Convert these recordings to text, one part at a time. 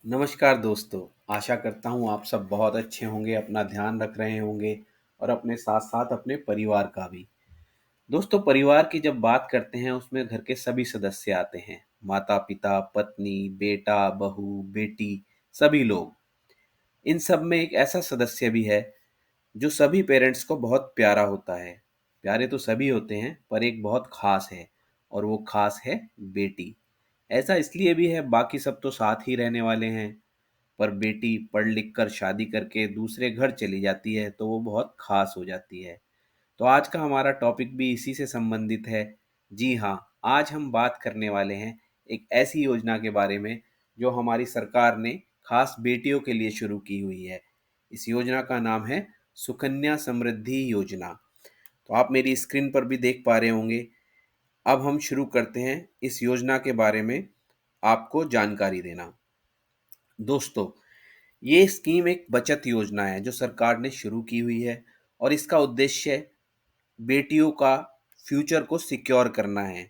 नमस्कार दोस्तों। आशा करता हूँ आप सब बहुत अच्छे होंगे, अपना ध्यान रख रहे होंगे और अपने साथ साथ अपने परिवार का भी। दोस्तों, परिवार की जब बात करते हैं उसमें घर के सभी सदस्य आते हैं। माता पिता, पत्नी, बेटा, बहू, बेटी, सभी लोग। इन सब में एक ऐसा सदस्य भी है जो सभी पेरेंट्स को बहुत प्यारा होता है। प्यारे तो सभी होते हैं पर एक बहुत खास है, और वो खास है बेटी। ऐसा इसलिए भी है, बाकी सब तो साथ ही रहने वाले हैं, पर बेटी पढ़ लिख कर शादी करके दूसरे घर चली जाती है तो वो बहुत खास हो जाती है। तो आज का हमारा टॉपिक भी इसी से संबंधित है। जी हाँ, आज हम बात करने वाले हैं एक ऐसी योजना के बारे में जो हमारी सरकार ने खास बेटियों के लिए शुरू की हुई है। इस योजना का नाम है सुकन्या समृद्धि योजना। तो आप मेरी स्क्रीन पर भी देख पा रहे होंगे। अब हम शुरू करते हैं इस योजना के बारे में आपको जानकारी देना। दोस्तों, ये स्कीम एक बचत योजना है जो सरकार ने शुरू की हुई है, और इसका उद्देश्य बेटियों का फ्यूचर को सिक्योर करना है।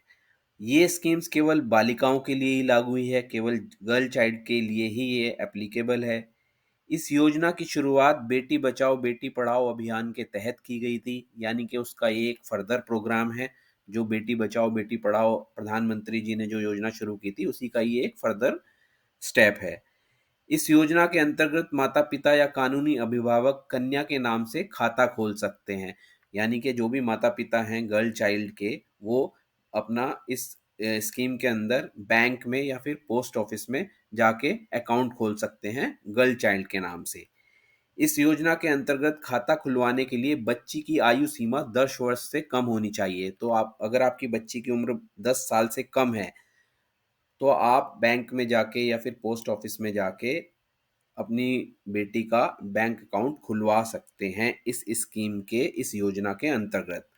ये स्कीम्स केवल बालिकाओं के लिए ही लागू हुई है, केवल गर्ल चाइल्ड के लिए ही ये एप्लीकेबल है। इस योजना की शुरुआत बेटी बचाओ बेटी पढ़ाओ अभियान के तहत की गई थी, यानी कि उसका ये एक फर्दर प्रोग्राम है। जो बेटी बचाओ बेटी पढ़ाओ प्रधानमंत्री जी ने जो योजना शुरू की थी, उसी का ये एक फर्दर स्टेप है। इस योजना के अंतर्गत माता-पिता या कानूनी अभिभावक कन्या के नाम से खाता खोल सकते हैं। यानी कि जो भी माता-पिता हैं गर्ल चाइल्ड के, वो अपना इस स्कीम के अंदर बैंक में या फिर पोस्ट ऑफिस में जाके अकाउंट खोल सकते हैं गर्ल चाइल्ड के नाम से। इस योजना के अंतर्गत खाता खुलवाने के लिए बच्ची की आयु सीमा 10 वर्ष से कम होनी चाहिए। तो आप, अगर आपकी बच्ची की उम्र 10 साल से कम है, तो आप बैंक में जाके या फिर पोस्ट ऑफिस में जाके अपनी बेटी का बैंक अकाउंट खुलवा सकते हैं इस स्कीम के, इस योजना के अंतर्गत।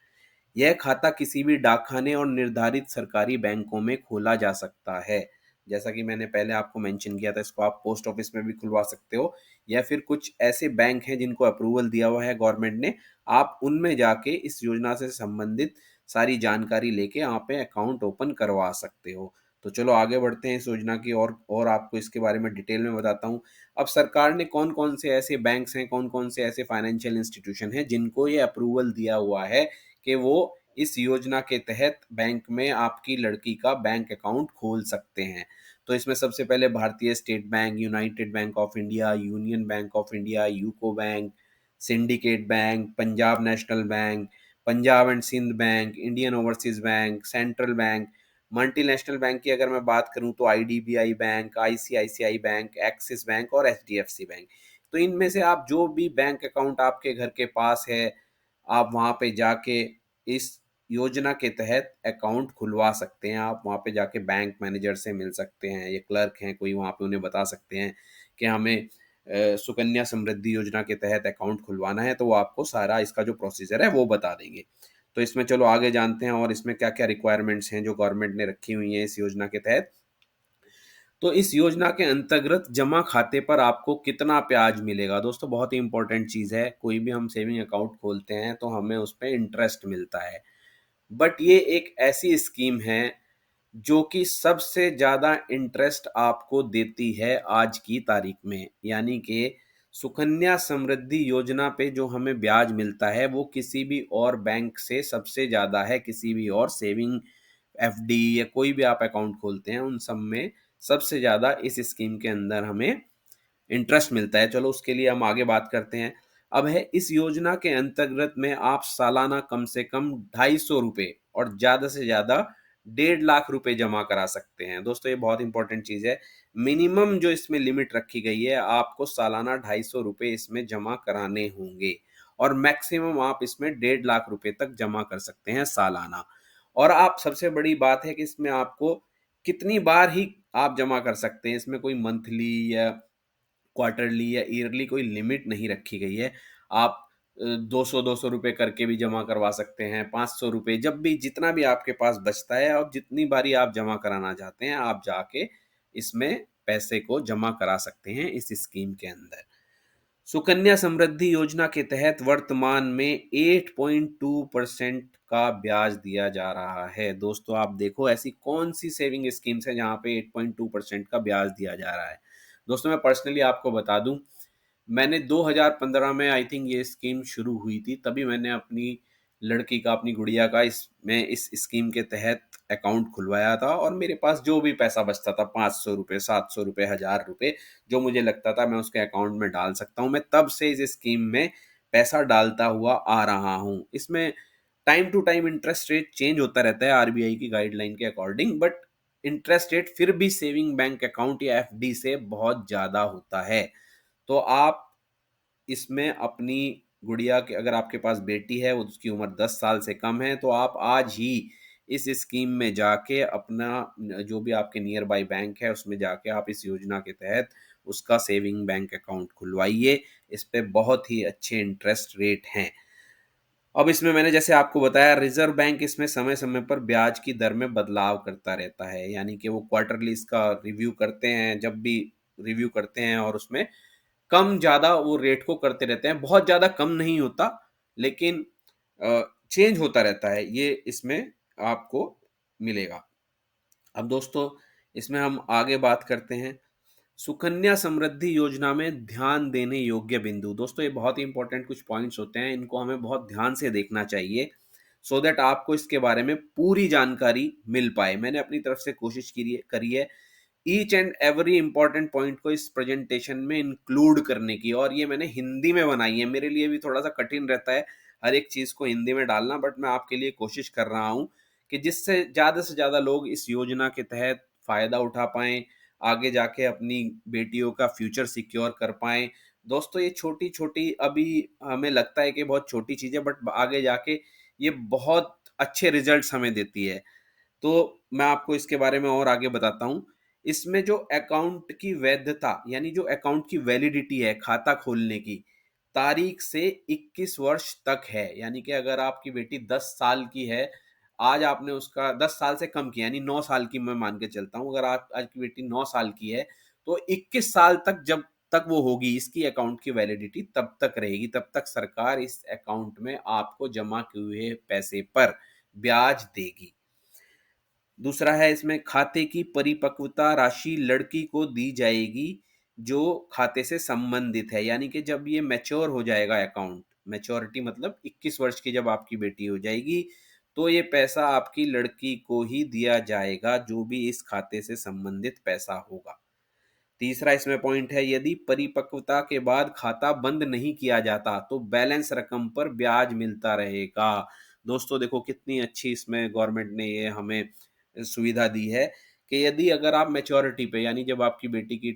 यह खाता किसी भी डाकखाने और निर्धारित सरकारी बैंकों में खोला जा सकता है। जैसा कि मैंने पहले आपको मेंशन किया था, इसको आप पोस्ट ऑफिस में भी खुलवा सकते हो, या फिर कुछ ऐसे बैंक हैं जिनको अप्रूवल दिया हुआ है गवर्नमेंट ने, आप उनमें जाके इस योजना से संबंधित सारी जानकारी लेके यहाँ पे अकाउंट ओपन करवा सकते हो। तो चलो आगे बढ़ते हैं इस योजना की और आपको इसके बारे में डिटेल में बताता हूँ। अब सरकार ने कौन कौन से ऐसे बैंक्स हैं, कौन कौन से ऐसे फाइनेंशियल इंस्टीट्यूशन हैं जिनको ये अप्रूवल दिया हुआ है कि वो इस योजना के तहत बैंक में आपकी लड़की का बैंक अकाउंट खोल सकते हैं। तो इसमें सबसे पहले Bharatiya State Bank, United Bank of India, Union Bank of India, UCO Bank, Syndicate Bank, Punjab National Bank, Punjab and Sindh Bank, Indian Overseas Bank, Central Bank. Multinational bank की अगर मैं बात करूं तो IDBI Bank, ICICI Bank, Axis Bank और HDFC Bank. तो इनमें से आप जो भी बैंक अकाउंट आपके घर के पास है, आप वहाँ पे जाके इस योजना के तहत अकाउंट खुलवा सकते हैं। आप वहाँ पे जाके बैंक मैनेजर से मिल सकते हैं, ये क्लर्क हैं कोई, वहाँ पे उन्हें बता सकते हैं कि हमें सुकन्या समृद्धि योजना के तहत अकाउंट खुलवाना है, तो वो आपको सारा इसका जो प्रोसीजर है वो बता देंगे। तो इसमें चलो आगे जानते हैं और इसमें क्या क्या रिक्वायरमेंट्स हैं जो गवर्नमेंट ने रखी हुई हैं इस योजना के तहत। तो इस योजना के अंतर्गत जमा खाते पर आपको कितना ब्याज मिलेगा? दोस्तों, बहुत ही इंपॉर्टेंट चीज़ है। कोई भी हम सेविंग अकाउंट खोलते हैं तो हमें उस पे इंटरेस्ट मिलता है, बट ये एक ऐसी स्कीम है जो कि सबसे ज़्यादा इंटरेस्ट आपको देती है आज की तारीख में। यानी कि सुकन्या समृद्धि योजना पे जो हमें ब्याज मिलता है वो किसी भी और बैंक से सबसे ज़्यादा है। किसी भी और सेविंग, एफडी या कोई भी आप अकाउंट खोलते हैं उन सब में सबसे ज़्यादा इस स्कीम के अंदर हमें इंटरेस्ट मिलता है। चलो उसके लिए हम आगे बात करते हैं। अब है, इस योजना के अंतर्गत में आप सालाना कम से कम 250 रुपये और ज़्यादा से ज़्यादा 1.5 लाख रुपए जमा करा सकते हैं। दोस्तों, ये बहुत इंपॉर्टेंट चीज़ है। मिनिमम जो इसमें लिमिट रखी गई है, आपको सालाना 250 रुपये इसमें जमा कराने होंगे, और मैक्सिमम आप इसमें 1.5 लाख रुपए तक जमा कर सकते हैं सालाना। और आप, सबसे बड़ी बात है कि इसमें आपको कितनी बार ही आप जमा कर सकते हैं। इसमें कोई मंथली या क्वार्टरली या ईयरली कोई लिमिट नहीं रखी गई है। आप 200-200 रुपये करके भी जमा करवा सकते हैं, 500 रुपये, जब भी जितना भी आपके पास बचता है और जितनी बारी आप जमा कराना चाहते हैं, आप जाके इसमें पैसे को जमा करा सकते हैं इस स्कीम के अंदर। सुकन्या समृद्धि योजना के तहत वर्तमान में 8.2% का ब्याज दिया जा रहा है। दोस्तों, आप देखो ऐसी कौन सी सेविंग स्कीम्स है जहाँ पे 8.2% का ब्याज दिया जा रहा है। दोस्तों मैं पर्सनली आपको बता दूं, मैंने 2015 में आई थिंक ये स्कीम शुरू हुई थी, तभी मैंने अपनी लड़की का, अपनी गुड़िया का इसमें इस स्कीम के तहत अकाउंट खुलवाया था। और मेरे पास जो भी पैसा बचता था, 500 रुपये, 700 रुपये, 1000 रुपये, जो मुझे लगता था मैं उसके अकाउंट में डाल सकता हूँ, मैं तब से इस स्कीम में पैसा डालता हुआ आ रहा हूँ। इसमें time to time interest rate change होता रहता है आरबीआई की गाइडलाइन के अकॉर्डिंग, बट इंटरेस्ट रेट फिर भी सेविंग बैंक अकाउंट या एफडी से बहुत ज़्यादा होता है। तो आप इसमें अपनी गुड़िया के, अगर आपके पास बेटी है, वो उसकी उम्र 10 साल से कम है, तो आप आज ही इस स्कीम में जाके अपना जो भी आपके नियर बाई बैंक है उसमें जाके आप इस योजना के तहत उसका सेविंग बैंक अकाउंट खुलवाइए। इस पे बहुत ही अच्छे इंटरेस्ट रेट हैं। अब इसमें मैंने जैसे आपको बताया, रिजर्व बैंक इसमें समय समय पर ब्याज की दर में बदलाव करता रहता है, यानी कि वो क्वार्टरली इसका रिव्यू करते हैं, जब भी रिव्यू करते हैं और उसमें कम ज़्यादा वो रेट को करते रहते हैं। बहुत ज़्यादा कम नहीं होता, लेकिन चेंज होता रहता है, ये इसमें आपको मिलेगा। अब दोस्तों इसमें हम आगे बात करते हैं सुकन्या समृद्धि योजना में ध्यान देने योग्य बिंदु। दोस्तों ये बहुत ही इंपॉर्टेंट कुछ पॉइंट्स होते हैं, इनको हमें बहुत ध्यान से देखना चाहिए, सो दैट आपको इसके बारे में पूरी जानकारी मिल पाए। मैंने अपनी तरफ से कोशिश करी है each and every important point को इस प्रेजेंटेशन में इंक्लूड करने की, और ये मैंने हिंदी में बनाई है। मेरे लिए भी थोड़ा सा कठिन रहता है हर एक चीज़ को हिंदी में डालना, बट मैं आपके लिए कोशिश कर रहा हूँ कि जिससे ज़्यादा से ज़्यादा लोग इस योजना के तहत फ़ायदा उठा पाएँ, आगे जाके अपनी बेटियों का फ्यूचर सिक्योर कर पाएँ। दोस्तों ये छोटी-छोटी अभी हमें लगता है कि बहुत छोटी चीज़ है, बट आगे जाके ये बहुत अच्छे रिज़ल्ट्स हमें देती है। तो मैं आपको इसके बारे में और आगे बताता हूँ। इसमें जो अकाउंट की वैधता, यानी जो अकाउंट की वैलिडिटी है खाता खोलने की, तारीख से 21 वर्ष तक है। यानी कि अगर आपकी बेटी 10 साल की है, आज आपने उसका 10 साल से कम की, यानी 9 साल की मैं मान के चलता हूँ, अगर आप आज की बेटी 9 साल की है, तो 21 साल तक जब तक वो होगी, इसकी अकाउंट की वैलिडिटी तब तक रहेगी, तब तक सरकार इस अकाउंट में आपको जमा किए हुए पैसे पर ब्याज देगी। दूसरा है इसमें खाते की परिपक्वता राशि लड़की को दी जाएगी जो खाते से संबंधित है, यानी कि जब ये मैच्योर हो जाएगा अकाउंट, मैच्योरिटी मतलब 21 वर्ष की जब आपकी बेटी हो जाएगी, तो ये पैसा आपकी लड़की को ही दिया जाएगा, जो भी इस खाते से संबंधित पैसा होगा। तीसरा इसमें पॉइंट है, यदि परिपक्वता के बाद खाता बंद नहीं किया जाता तो बैलेंस रकम पर ब्याज मिलता रहेगा। दोस्तों देखो कितनी अच्छी इसमें गवर्नमेंट ने ये हमें सुविधा दी है कि यदि अगर आप मैच्योरिटी पे, यानी जब आपकी बेटी की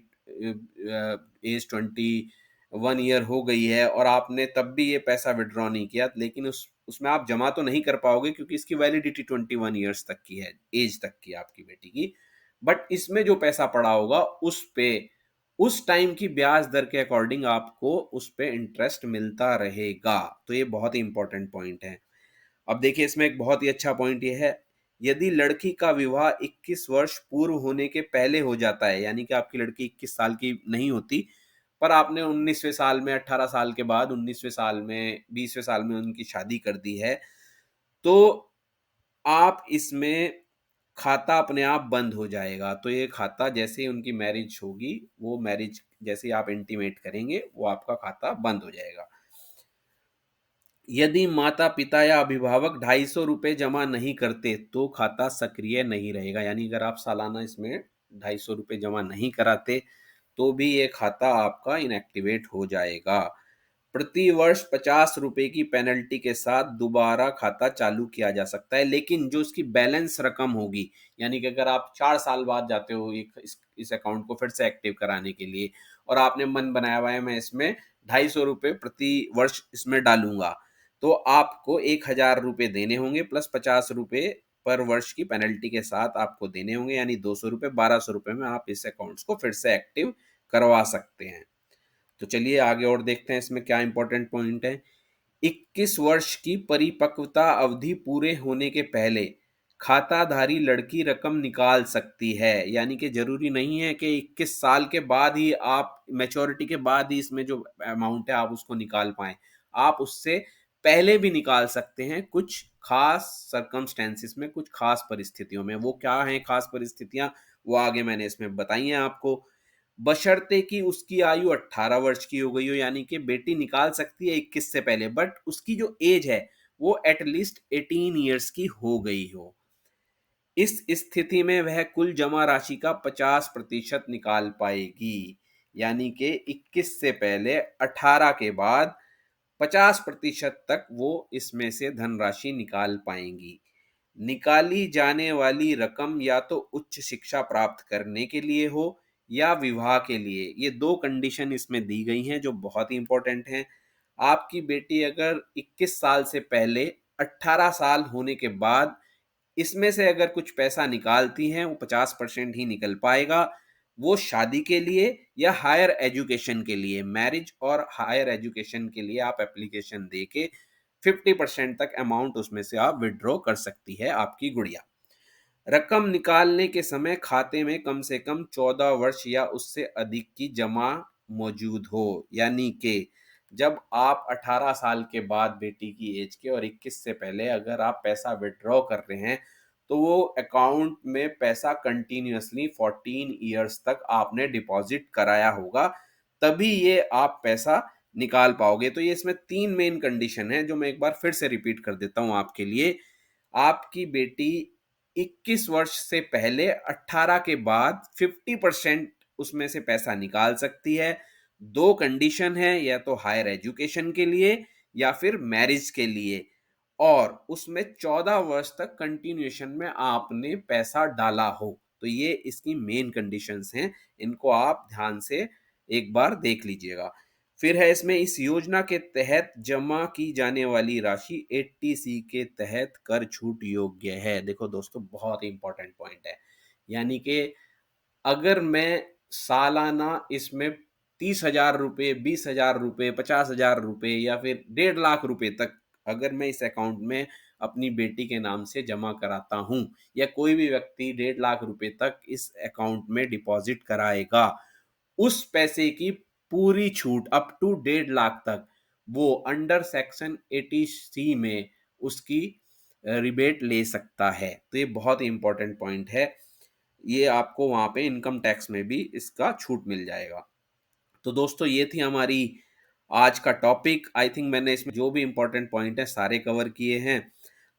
एज 21 ईयर हो गई है और आपने तब भी ये पैसा विड्रॉ नहीं किया, लेकिन उसमें आप जमा तो नहीं कर पाओगे क्योंकि इसकी वैलिडिटी 21 ईयर्स तक की है, एज तक की आपकी बेटी की। बट इसमें जो पैसा पड़ा होगा उस पे उस टाइम की ब्याज दर के अकॉर्डिंग आपको उस पे इंटरेस्ट मिलता रहेगा। तो ये बहुत ही इंपॉर्टेंट पॉइंट है। अब देखिए इसमें एक बहुत ही अच्छा पॉइंट ये है, यदि लड़की का विवाह 21 वर्ष पूर्व होने के पहले हो जाता है, यानी कि आपकी लड़की 21 साल की नहीं होती, पर आपने 19वें साल में, 18 साल के बाद 19वें साल में, 20वें साल में उनकी शादी कर दी है, तो आप इसमें खाता अपने आप बंद हो जाएगा। तो ये खाता जैसे ही उनकी मैरिज होगी, वो मैरिज जैसे ही आप इंटीमेट करेंगे, वो आपका खाता बंद हो जाएगा। यदि माता-पिता या अभिभावक ₹250 जमा नहीं करते, तो खाता सक्रिय नहीं रहेगा। यानी अगर आप सालाना इसमें ₹250 जमा नहीं कराते, तो भी ये खाता आपका इनएक्टिवेट हो जाएगा। प्रति वर्ष ₹50 की पेनल्टी के साथ दोबारा खाता चालू किया जा सकता है, लेकिन जो उसकी बैलेंस रकम होगी, यानी कि अगर आप 4 साल बाद जाते हो एक इस अकाउंट को फिर से एक्टिव कराने के लिए, और आपने मन बनाया हुआ है मैं इसमें ₹250 प्रति वर्ष इसमें डालूँगा, तो आपको ₹1000 देने होंगे प्लस ₹50 पर वर्ष की पेनल्टी के साथ आपको देने होंगे, यानी ₹200, ₹1200 में आप इस अकाउंट्स को फिर से एक्टिव करवा सकते हैं। तो चलिए आगे और देखते हैं इसमें क्या इंपॉर्टेंट पॉइंट है। 21 वर्ष की परिपक्वता अवधि पूरे होने के पहले खाताधारी लड़की रकम निकाल सकती है, यानी कि जरूरी नहीं है कि 21 साल के बाद ही आप, मैच्योरिटी के बाद ही इसमें जो अमाउंट है आप उसको निकाल पाएं। आप उससे पहले भी निकाल सकते हैं, कुछ खास सरकमस्टेंसेस में, कुछ खास परिस्थितियों में। वो क्या हैं खास परिस्थितियां, वो आगे मैंने इसमें बताई हैं आपको। बशर्ते कि उसकी आयु 18 वर्ष की हो गई हो, यानी कि बेटी निकाल सकती है 21 से पहले, बट उसकी जो एज है वो एटलीस्ट 18 ईयर्स की हो गई हो। इस स्थिति में वह कुल जमा राशि का 50% निकाल पाएगी, यानी कि 21 से पहले 18 के बाद 50% तक वो इसमें से धनराशि निकाल पाएंगी। निकाली जाने वाली रकम या तो उच्च शिक्षा प्राप्त करने के लिए हो या विवाह के लिए। ये दो कंडीशन इसमें दी गई हैं जो बहुत ही इंपॉर्टेंट हैं। आपकी बेटी अगर 21 साल से पहले 18 साल होने के बाद इसमें से अगर कुछ पैसा निकालती हैं, वो 50% ही निकल पाएगा। वो शादी के लिए या हायर एजुकेशन के लिए, मैरिज और हायर एजुकेशन के लिए आप एप्लीकेशन दे के 50% तक अमाउंट उसमें से आप विड्रॉ कर सकती है आपकी गुड़िया। रकम निकालने के समय खाते में कम से कम 14 वर्ष या उससे अधिक की जमा मौजूद हो, यानी कि जब आप 18 साल के बाद बेटी की एज के और 21 से पहले अगर आप पैसा विड्रॉ कर रहे हैं तो वो अकाउंट में पैसा कंटिन्यूअसली 14 ईयर्स तक आपने डिपॉजिट कराया होगा, तभी ये आप पैसा निकाल पाओगे। तो ये इसमें तीन मेन कंडीशन है जो मैं एक बार फिर से रिपीट कर देता हूं आपके लिए। आपकी बेटी 21 वर्ष से पहले 18 के बाद 50% उसमें से पैसा निकाल सकती है। दो कंडीशन है, या तो हायर एजुकेशन के लिए या फिर मैरिज के लिए, और उसमें 14 वर्ष तक कंटिन्यूएशन में आपने पैसा डाला हो। तो ये इसकी मेन कंडीशंस हैं, इनको आप ध्यान से एक बार देख लीजिएगा। फिर है इसमें, इस योजना के तहत जमा की जाने वाली राशि 80C के तहत कर छूट योग्य है। देखो दोस्तों, बहुत ही इंपॉर्टेंट पॉइंट है। यानी कि अगर मैं सालाना इसमें 30,000 रुपये, 20,000 रुपये, 50,000 रुपये या फिर 1.5 लाख रुपए तक अगर मैं इस अकाउंट में अपनी बेटी के नाम से जमा कराता हूं, या कोई भी व्यक्ति 1.5 लाख रुपए तक इस अकाउंट में डिपॉजिट कराएगा, उस पैसे की पूरी छूट अप टू 1.5 लाख तक वो अंडर सेक्शन 80C में उसकी रिबेट ले सकता है। तो ये बहुत ही इंपॉर्टेंट पॉइंट है। ये आपको वहां पे इनकम टैक्स में भी इसका छूट मिल जाएगा। तो दोस्तों, ये थी हमारी आज का टॉपिक। आई थिंक मैंने इसमें जो भी इंपॉर्टेंट पॉइंट है सारे कवर किए हैं।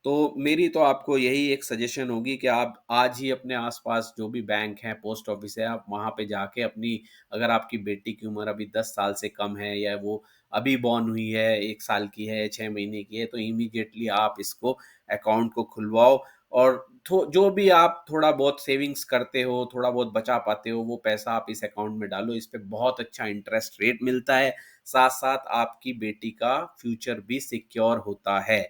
तो मेरी तो आपको यही एक सजेशन होगी कि आप आज ही अपने आसपास जो भी बैंक है, पोस्ट ऑफिस है, आप वहाँ पे जाके अपनी, अगर आपकी बेटी की उम्र अभी 10 साल से कम है या वो अभी बॉर्न हुई है, 1 साल की है, 6 महीने की है, तो इमीडिएटली आप इसको अकाउंट को खुलवाओ। और जो भी आप थोड़ा बहुत सेविंग्स करते हो, थोड़ा बहुत बचा पाते हो, वो पैसा आप इस अकाउंट में डालो। इस पे बहुत अच्छा इंटरेस्ट रेट मिलता है, साथ साथ आपकी बेटी का फ्यूचर भी सिक्योर होता है।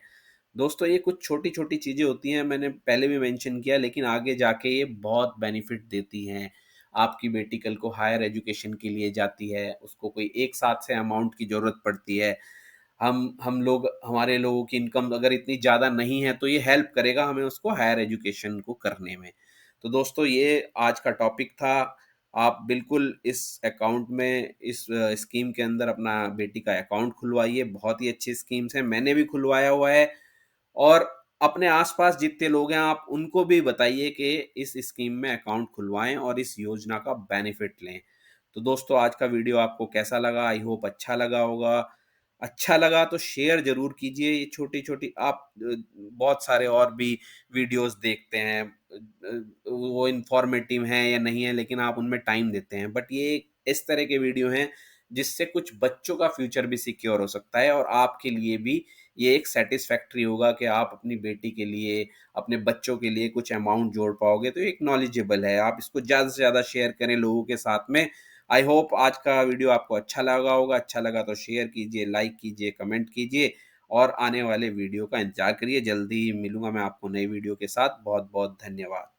दोस्तों, ये कुछ छोटी छोटी चीज़ें होती हैं, मैंने पहले भी मेंशन किया, लेकिन आगे जाके ये बहुत बेनिफिट देती हैं। आपकी बेटी कल को हायर एजुकेशन के लिए जाती है, उसको कोई एक साथ से अमाउंट की ज़रूरत पड़ती है। हम लोग, हमारे लोगों की इनकम अगर इतनी ज़्यादा नहीं है तो ये हेल्प करेगा हमें उसको हायर एजुकेशन को करने में। तो दोस्तों, ये आज का टॉपिक था। आप बिल्कुल इस अकाउंट में, इस स्कीम के अंदर अपना बेटी का अकाउंट खुलवाइए। बहुत ही अच्छी स्कीम्स है, मैंने भी खुलवाया हुआ है। और अपने आसपास जितने लोग हैं आप उनको भी बताइए कि इस स्कीम में अकाउंट खुलवाएं और इस योजना का बेनिफिट लें। तो दोस्तों, आज का वीडियो आपको कैसा लगा? आई होप अच्छा लगा होगा। अच्छा लगा तो शेयर जरूर कीजिए। ये छोटी छोटी आप बहुत सारे और भी वीडियोस देखते हैं, वो इंफॉर्मेटिव हैं या नहीं है, लेकिन आप उनमें टाइम देते हैं, बट ये इस तरह के वीडियो हैं जिससे कुछ बच्चों का फ्यूचर भी सिक्योर हो सकता है और आपके लिए भी ये एक सेटिस्फैक्ट्री होगा कि आप अपनी बेटी के लिए, अपने बच्चों के लिए कुछ अमाउंट जोड़ पाओगे। तो एक नॉलेजेबल है। आप इसको ज़्यादा से ज़्यादा शेयर करें लोगों के साथ में। आई होप आज का वीडियो आपको अच्छा लगा होगा। अच्छा लगा तो शेयर कीजिए, लाइक कीजिए, कमेंट कीजिए और आने वाले वीडियो का इंतजार करिए। जल्दी ही मिलूंगा मैं आपको नई वीडियो के साथ। बहुत बहुत धन्यवाद।